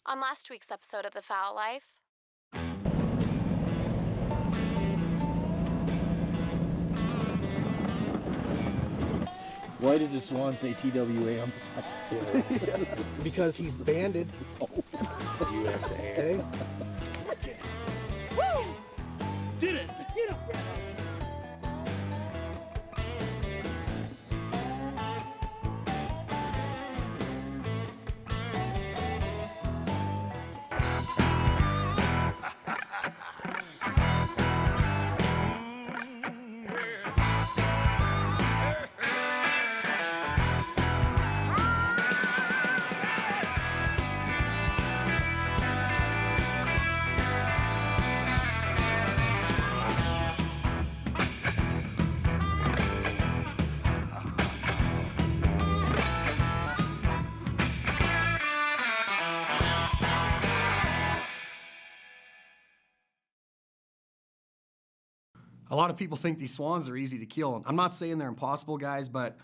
On last week's episode of The Fowl Life. Why does the swan say TWA on the side? Because he's banded. USA. Okay? Woo! Did it! Did it! A lot of people think these swans are easy to kill. I'm not saying they're impossible, guys, but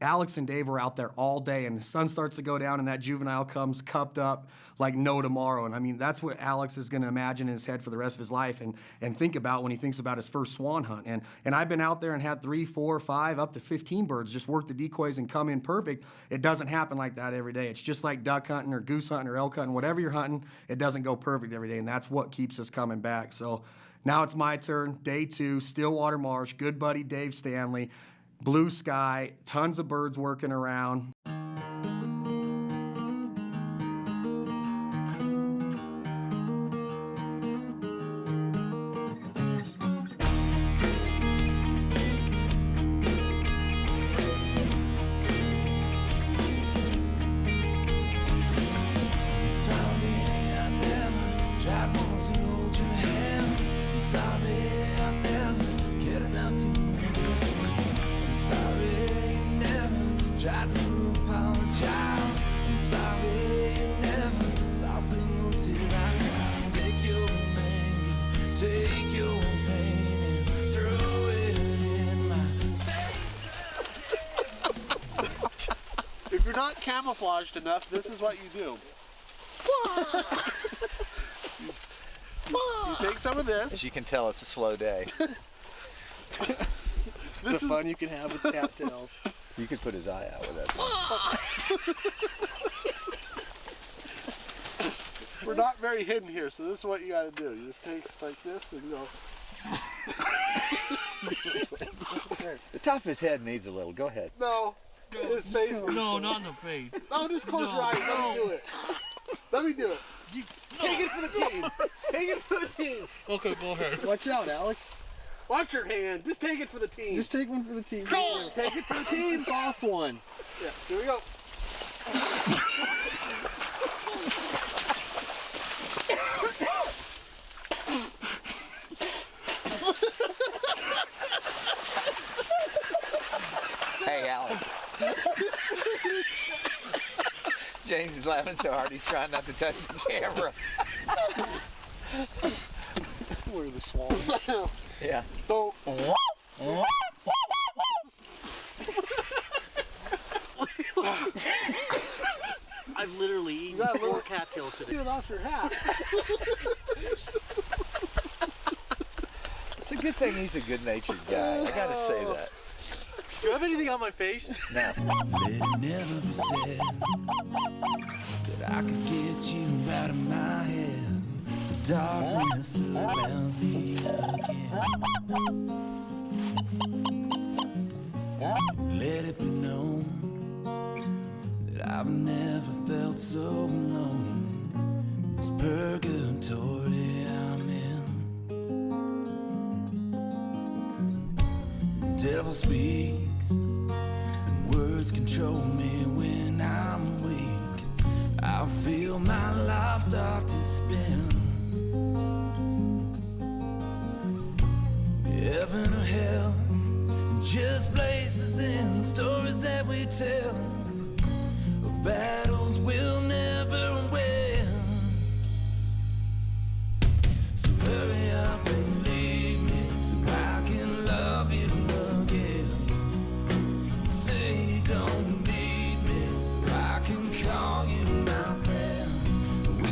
Alex and Dave were out there all day, and the sun starts to go down, and that juvenile comes cupped up like no tomorrow. And I mean, that's what Alex is going to imagine in his head for the rest of his life and think about when he thinks about his first swan hunt. And I've been out there and had 3, 4, 5, up to 15 birds just work the decoys and come in perfect. It doesn't happen like that every day. It's just like duck hunting or goose hunting or elk hunting, whatever you're hunting, it doesn't go perfect every day, and that's what keeps us coming back. So now it's my turn, day 2, Stillwater Marsh, good buddy Dave Stanley, blue sky, tons of birds working around. If you're not camouflaged enough, this is what you do. you take some of this. As you can tell, it's a slow day. This is fun you can have with cattails. You could put his eye out with that. We're not very hidden here, so this is what you got to do. You just take like this and go. The top of his head needs a little. Go ahead. No. His face. No, not in the face. No, just close your eyes. Let me do it. Let me do it. Take it for the team. Take it for the team. Okay, go ahead. Watch out, Alex. Watch your hand. Just take it for the team. Just take one for the team. Go. Take it for the team. It's a soft one. Yeah, here we go. Hey, Alex. James is laughing so hard he's trying not to touch the camera. We're the swans. Yeah. Don't. I've literally eaten 4 cattails today. Get it off your hat. It's a good thing he's a good-natured guy. I gotta say that. Do you have anything on my face? No. Let it never be said that I could get you out of my head. The darkness surrounds me again. Let it be known that I've never felt so alone. This purgatory I'm in. The devil speaks, and words control me when I'm weak. I feel my life start to spin. Heaven or hell, just places in the stories that we tell of battles we'll never win. So hurry up and leave me so I can love you again. Say you don't need me so I can call you my friend. We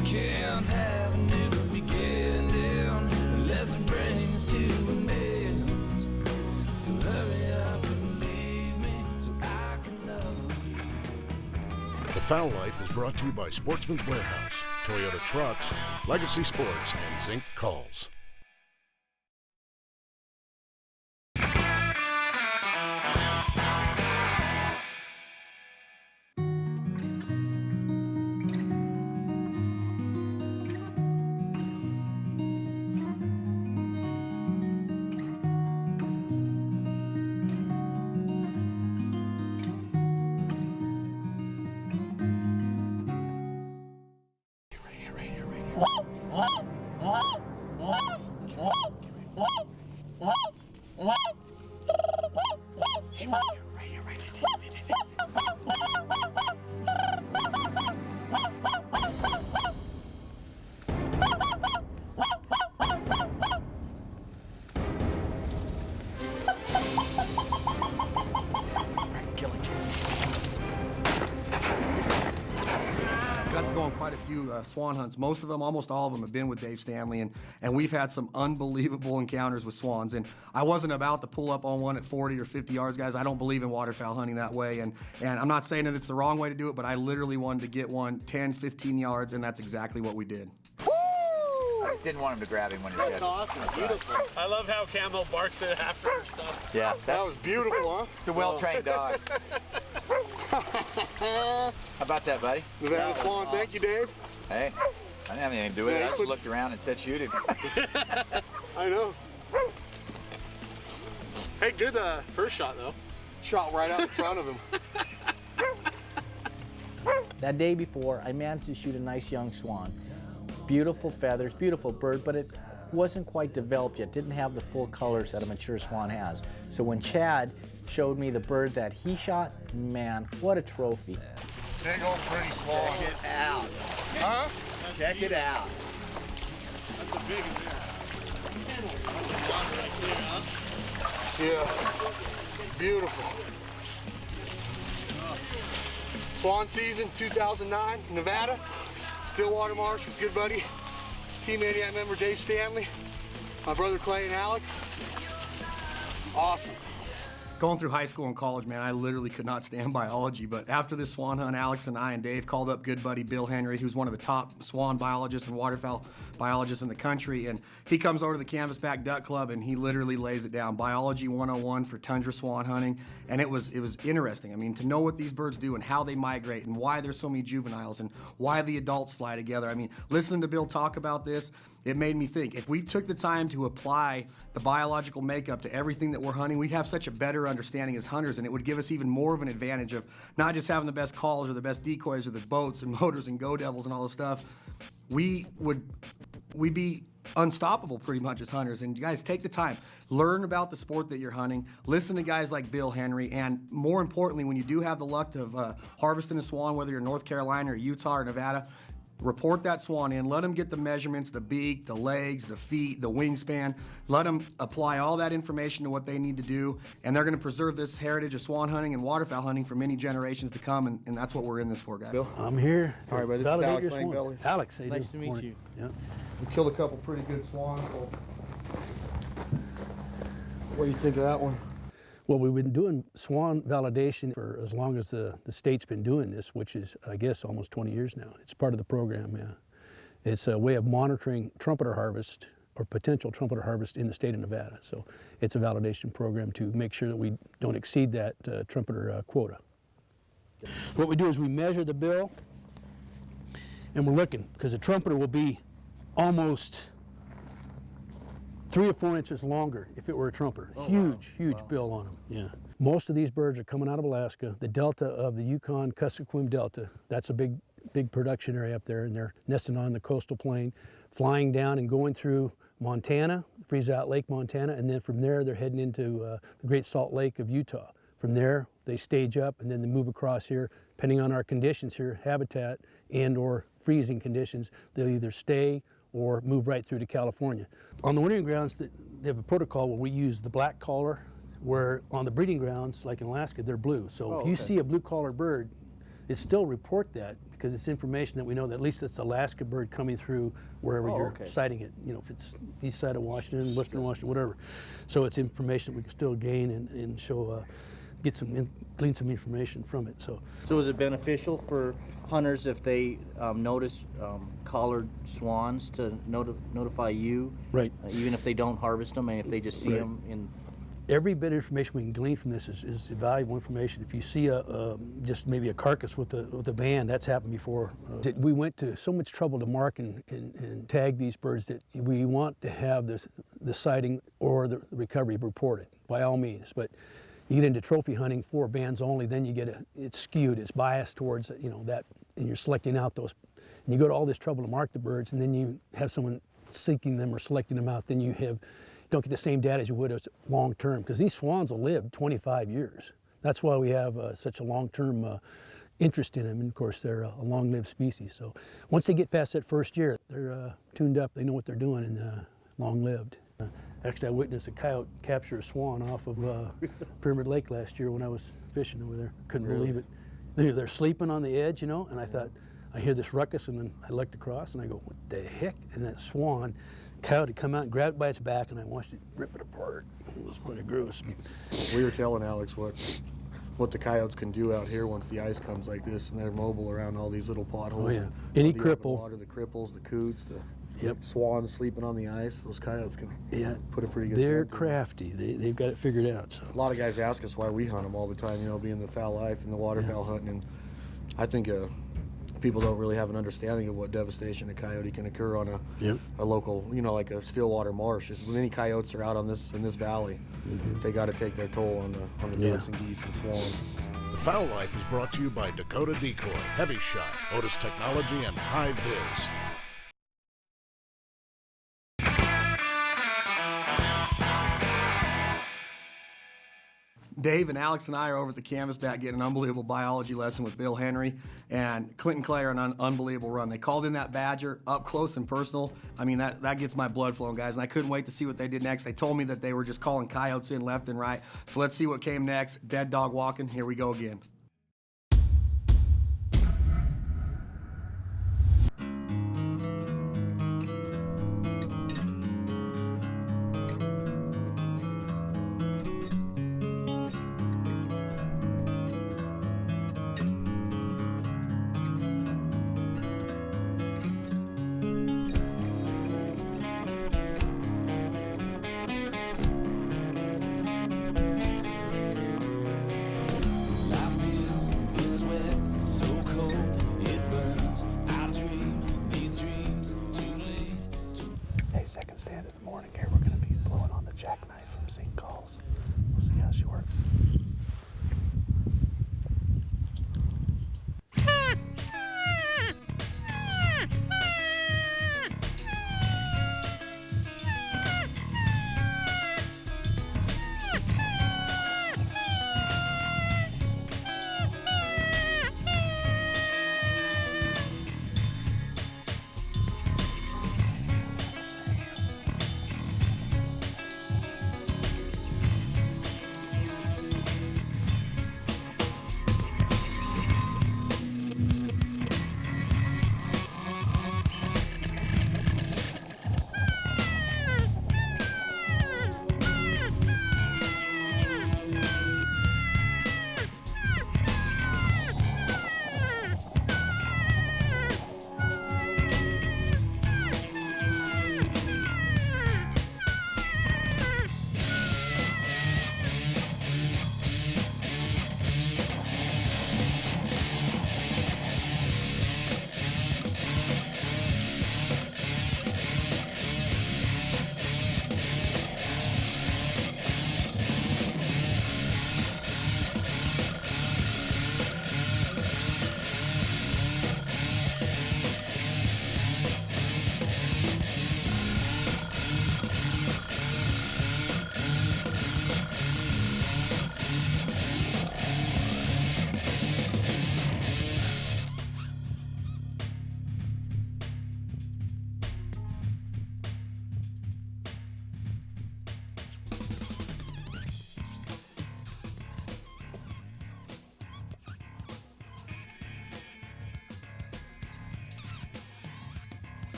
Fowl Life is brought to you by Sportsman's Warehouse, Toyota Trucks, Legacy Sports, and Zinc Calls. Quite a few swan hunts. Most of them, almost all of them, have been with Dave Stanley, and we've had some unbelievable encounters with swans. And I wasn't about to pull up on one at 40 or 50 yards, guys. I don't believe in waterfowl hunting that way, and I'm not saying that it's the wrong way to do it, but I literally wanted to get one 10, 15 yards, and that's exactly what we did. I just didn't want him to grab him when he That's awesome. Beautiful. I love how Camel barks it after and stuff. Yeah, That was beautiful, huh? It's a well-trained dog. How about that, buddy? Nevada Swan, thank you, Dave. Hey, I didn't have anything to do with it. I just looked around and said shoot him. I know. Hey, good first shot, though. Shot right out in front of him. That day before, I managed to shoot a nice young swan. Beautiful feathers, beautiful bird, but it wasn't quite developed yet, didn't have the full colors that a mature swan has. So when Chad showed me the bird that he shot, man, what a trophy. Big old pretty swan. Check it out. Huh? Check it out. That's a big one. Yeah. Beautiful. Swan season 2009, Nevada. Stillwater Marsh with good buddy, Team Maniac member Dave Stanley, my brother Clay and Alex. Awesome. Going through high school and college, man, I literally could not stand biology, but after this swan hunt, Alex and I and Dave called up good buddy Bill Henry, who's one of the top swan biologists and waterfowl biologists in the country, and he comes over to the Canvasback Duck Club and he literally lays it down, Biology 101 for tundra swan hunting, and it was interesting. I mean, to know what these birds do and how they migrate and why there's so many juveniles and why the adults fly together. I mean, listening to Bill talk about this, it made me think, if we took the time to apply the biological makeup to everything that we're hunting, we'd have such a better understanding as hunters, and it would give us even more of an advantage of not just having the best calls or the best decoys or the boats and motors and go devils and all this stuff. We'd be unstoppable pretty much as hunters. And you guys, take the time, learn about the sport that you're hunting, listen to guys like Bill Henry, and more importantly, when you do have the luck of harvesting a swan, whether you're in North Carolina or Utah or Nevada, report that swan in, let them get the measurements, the beak, the legs, the feet, the wingspan, let them apply all that information to what they need to do, and they're gonna preserve this heritage of swan hunting and waterfowl hunting for many generations to come, and that's what we're in this for, guys. Bill? I'm here. All right, buddy, this is Alex Langbelly. Alex, how you Nice doing? to meet you. Yeah. We killed a couple pretty good swans. So What do you think of that one? Well, we've been doing swan validation for as long as the state's been doing this, which is, I guess, almost 20 years now. It's part of the program, yeah. It's a way of monitoring trumpeter harvest or potential trumpeter harvest in the state of Nevada. So it's a validation program to make sure that we don't exceed that trumpeter quota. What we do is we measure the bill, and we're looking, because a trumpeter will be almost 3 or 4 inches longer if it were a trumpeter. Huge bill on them, yeah. Most of these birds are coming out of Alaska, the delta of the Yukon-Kuskokwim Delta. That's a big production area up there, and they're nesting on the coastal plain, flying down and going through Montana, Freeze Out Lake, Montana, and then from there they're heading into the Great Salt Lake of Utah. From there, they stage up and then they move across here. Depending on our conditions here, habitat and or freezing conditions, they'll either stay or move right through to California. On the wintering grounds, they have a protocol where we use the black collar, where on the breeding grounds, like in Alaska, they're blue. So if you see a blue collar bird, it still report that, because it's information that we know that at least it's Alaska bird coming through wherever you're sighting it. You know, if it's east side of Washington, western Washington, whatever. So it's information that we can still gain and show glean some information from it. So is it beneficial for hunters if they notice collared swans to notify you? Right. Even if they don't harvest them, and if they just see them in. Every bit of information we can glean from this is valuable information. If you see just maybe a carcass with a band, that's happened before. We went to so much trouble to mark and tag these birds that we want to have the sighting or the recovery reported, by all means. But you get into trophy hunting for bands only, then you get it's skewed, it's biased towards that, and you're selecting out those. And you go to all this trouble to mark the birds, and then you have someone seeking them or selecting them out, then you don't get the same data as you would as long term, because these swans will live 25 years. That's why we have such a long-term interest in them, and of course they're a long-lived species. So once they get past that first year, they're tuned up, they know what they're doing, and long-lived. Actually, I witnessed a coyote capture a swan off of Pyramid Lake last year when I was fishing over there. Couldn't believe it. They're sleeping on the edge, and I thought, I hear this ruckus, and then I looked across, and I go, what the heck? And that swan, coyote had come out and grabbed it by its back, and I watched it rip it apart. It was pretty gross. We were telling Alex what the coyotes can do out here once the ice comes like this, and they're mobile around all these little potholes. Oh yeah, any cripple. Water, the cripples, the coots, the Yep. swans sleeping on the ice. Those coyotes can put a pretty good. They're crafty. They've got it figured out. So a lot of guys ask us why we hunt them all the time. Being the fowl life and the waterfowl hunting, and I think people don't really have an understanding of what devastation a coyote can occur on a local, like a Stillwater marsh. As many coyotes are out in this valley, they got to take their toll on the ducks and geese and swans. The Fowl Life is brought to you by Dakota Decoy, Heavy Shot, Otis Technology, and High Viz. Dave and Alex and I are over at the canvas bat getting an unbelievable biology lesson with Bill Henry, and Clinton Clay are on an unbelievable run. They called in that badger up close and personal. I mean, that gets my blood flowing, guys, and I couldn't wait to see what they did next. They told me that they were just calling coyotes in left and right. So let's see what came next. Dead Dog Walkin. Here we go again. Second stand in the morning here, we're going to be blowing on the jackknife from St. Gall's. We'll see how she works.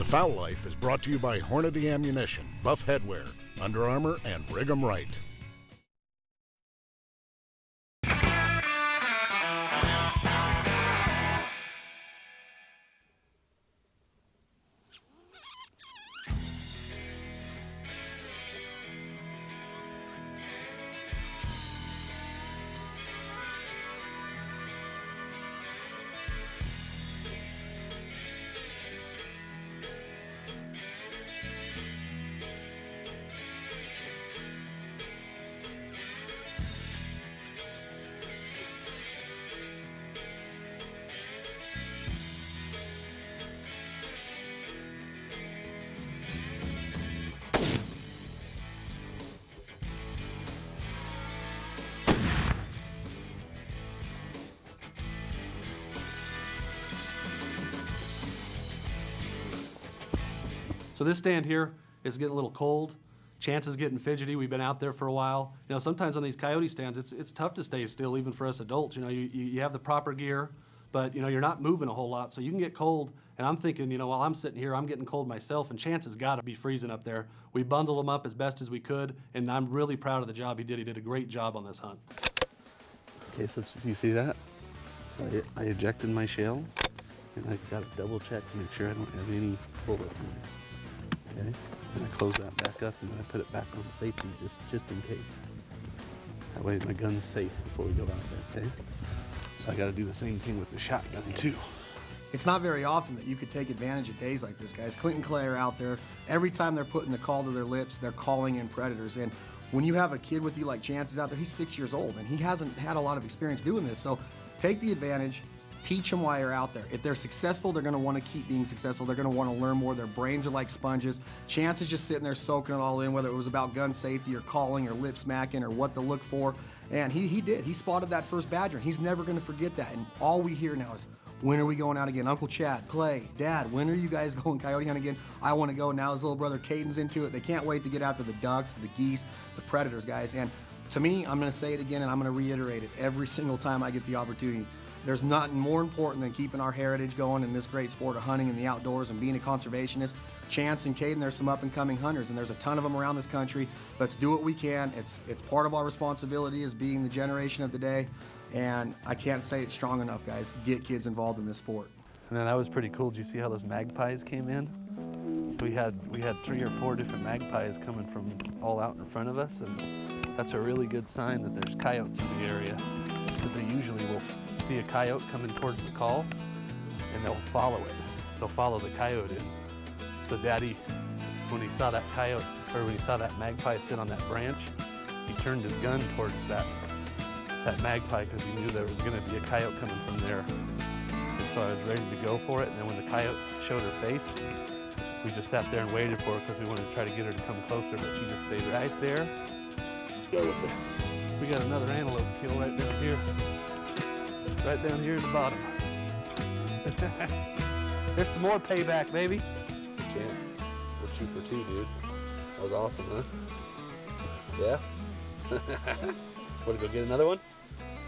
Fowl Life is brought to you by Hornady Ammunition, Buff Headwear, Under Armour, and Brigham Wright. So this stand here is getting a little cold. Chance is getting fidgety. We've been out there for a while. You know, sometimes on these coyote stands, it's tough to stay still even for us adults. You know, you have the proper gear, but you know, you're not moving a whole lot, so you can get cold. And I'm thinking, you know, while I'm sitting here, I'm getting cold myself, and Chance has got to be freezing up there. We bundled him up as best as we could, and I'm really proud of the job he did. He did a great job on this hunt. Okay, so you see that? I ejected my shell, and I got to double check to make sure I don't have any bullets in there. Okay, and I close that back up, and then I put it back on safety just in case. That way my gun's safe before we go out there, okay? So I got to do the same thing with the shotgun too. It's not very often that you could take advantage of days like this, guys. Clint and Clay are out there. Every time they're putting the call to their lips, they're calling in predators. And when you have a kid with you like Chance is out there, he's 6 years old, and he hasn't had a lot of experience doing this. So take the advantage. Teach them why you're out there. If they're successful, they're going to want to keep being successful. They're going to want to learn more. Their brains are like sponges. Chance is just sitting there soaking it all in, whether it was about gun safety or calling or lip smacking or what to look for. And he did. He spotted that first badger. He's never going to forget that. And all we hear now is, when are we going out again? Uncle Chad, Clay, Dad, when are you guys going coyote hunting again? I want to go. Now his little brother Caden's into it. They can't wait to get after the ducks, the geese, the predators, guys. And to me, I'm going to say it again, and I'm going to reiterate it every single time I get the opportunity. There's nothing more important than keeping our heritage going in this great sport of hunting in the outdoors and being a conservationist. Chance and Caden, there's some up-and-coming hunters, and there's a ton of them around this country. Let's do what we can. It's part of our responsibility as being the generation of today, and I can't say it strong enough, guys. Get kids involved in this sport. And then that was pretty cool. Did you see how those magpies came in? We had 3 or 4 different magpies coming from all out in front of us, and that's a really good sign that there's coyotes in the area, because they usually will see a coyote coming towards the call, and they'll follow it. They'll follow the coyote in. So Daddy, when he saw that coyote, or when he saw that magpie sit on that branch, he turned his gun towards that magpie because he knew there was going to be a coyote coming from there. And so I was ready to go for it, and then when the coyote showed her face, we just sat there and waited for her because we wanted to try to get her to come closer, but she just stayed right there. We got another antelope kill right down here. Right down here at the bottom. There's some more payback, baby. Chance, we're 2 for 2, dude. That was awesome, huh? Yeah? Want to go get another one?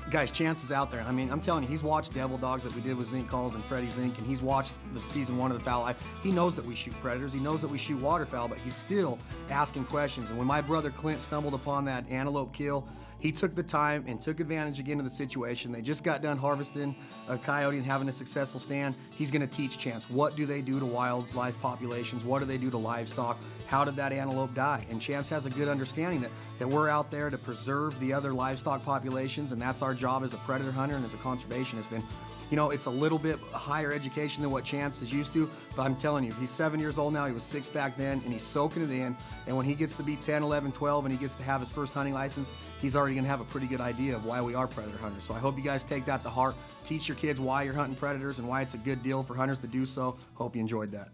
Guys, Chance is out there. I mean, I'm telling you, he's watched Devil Dogs that we did with Zinc Calls and Freddy Zink, and he's watched the season 1 of the Fowl Life. He knows that we shoot predators. He knows that we shoot waterfowl, but he's still asking questions. And when my brother Clint stumbled upon that antelope kill, he took the time and took advantage again of the situation. They just got done harvesting a coyote and having a successful stand. He's going to teach Chance, what do they do to wildlife populations? What do they do to livestock? How did that antelope die? And Chance has a good understanding that we're out there to preserve the other livestock populations, and that's our job as a predator hunter and as a conservationist. And you know, it's a little bit higher education than what Chance is used to, but I'm telling you, he's 7 years old now, he was 6 back then, and he's soaking it in, and when he gets to be 10, 11, 12, and he gets to have his first hunting license, he's already gonna have a pretty good idea of why we are predator hunters. So I hope you guys take that to heart, teach your kids why you're hunting predators and why it's a good deal for hunters to do so. Hope you enjoyed that.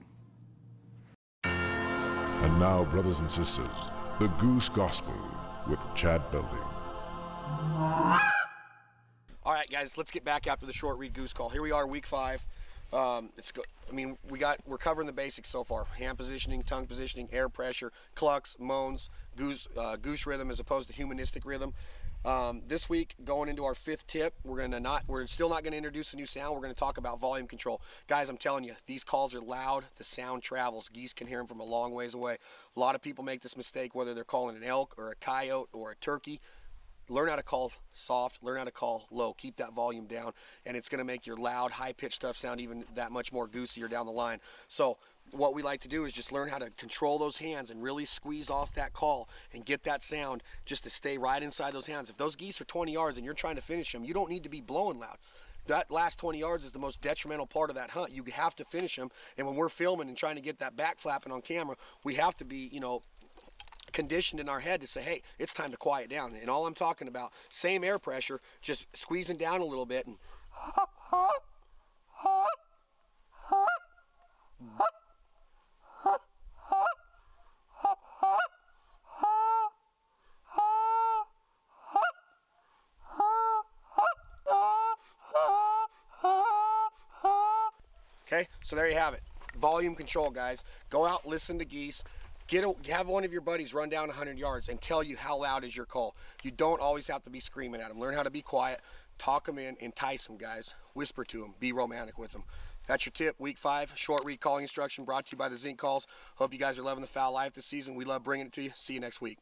And now, brothers and sisters, the Goose Gospel with Chad Belding. All right, guys, let's get back after the short read goose call. Here we are, week 5. We're covering the basics so far: hand positioning, tongue positioning, air pressure, clucks, moans, goose rhythm as opposed to humanistic rhythm. This week, going into our 5th tip, we're still not gonna introduce a new sound. We're gonna talk about volume control. Guys, I'm telling you, these calls are loud. The sound travels. Geese can hear them from a long ways away. A lot of people make this mistake, whether they're calling an elk or a coyote or a turkey. Learn how to call soft, learn how to call low, keep that volume down, and it's gonna make your loud, high-pitched stuff sound even that much more goosier down the line. So what we like to do is just learn how to control those hands and really squeeze off that call and get that sound just to stay right inside those hands. If those geese are 20 yards and you're trying to finish them, you don't need to be blowing loud. That last 20 yards is the most detrimental part of that hunt. You have to finish them, and when we're filming and trying to get that back flapping on camera, we have to be, conditioned in our head to say, hey, it's time to quiet down. And all I'm talking about, same air pressure, just squeezing down a little bit and okay, so there you have it. Volume control, guys. Go out, listen to geese. Have one of your buddies run down 100 yards and tell you how loud is your call. You don't always have to be screaming at them. Learn how to be quiet, talk them in, entice them, guys. Whisper to them, be romantic with them. That's your tip, week 5, short read calling instruction brought to you by the Zinc Calls. Hope you guys are loving the Fowl Life this season. We love bringing it to you. See you next week.